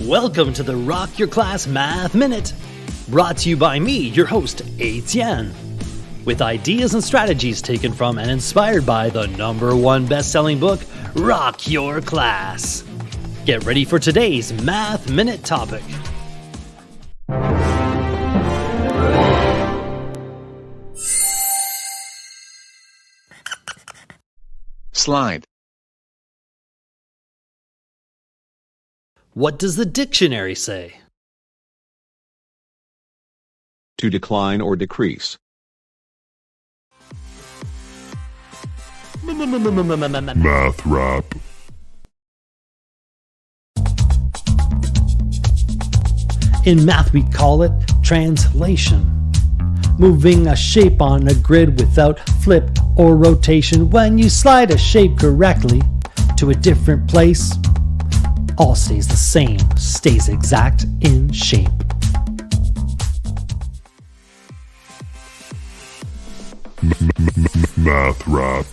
Welcome to the Rock Your Class Math Minute, brought to you by me, your host, Etienne, with ideas and strategies taken from and inspired by the #1 best-selling book, Rock Your Class. Get ready for today's Math Minute topic. Slide. What does the dictionary say? To decline or decrease. Math rap. In math, we call it translation. Moving a shape on a grid without flip or rotation. When you slide a shape correctly to a different place, all stays the same, stays exact in shape. Math rap.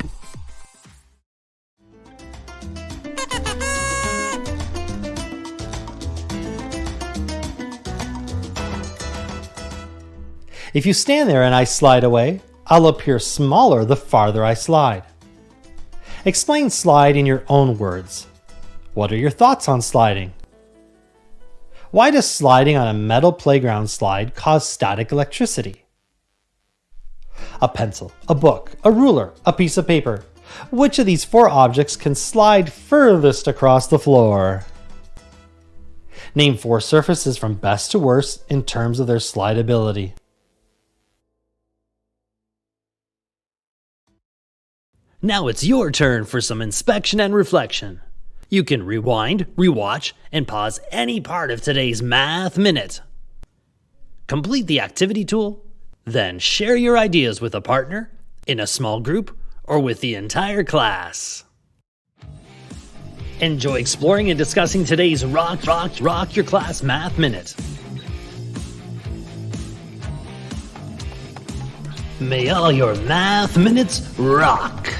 If you stand there and I slide away, I'll appear smaller the farther I slide. Explain slide in your own words. What are your thoughts on sliding? Why does sliding on a metal playground slide cause static electricity? A pencil, a book, a ruler, a piece of paper. Which of these 4 objects can slide furthest across the floor? Name 4 surfaces from best to worst in terms of their slideability. Now it's your turn for some inspection and reflection. You can rewind, rewatch, and pause any part of today's Math Minute. Complete the activity tool, then share your ideas with a partner, in a small group, or with the entire class. Enjoy exploring and discussing today's Rock Your Class Math Minute. May all your math minutes rock!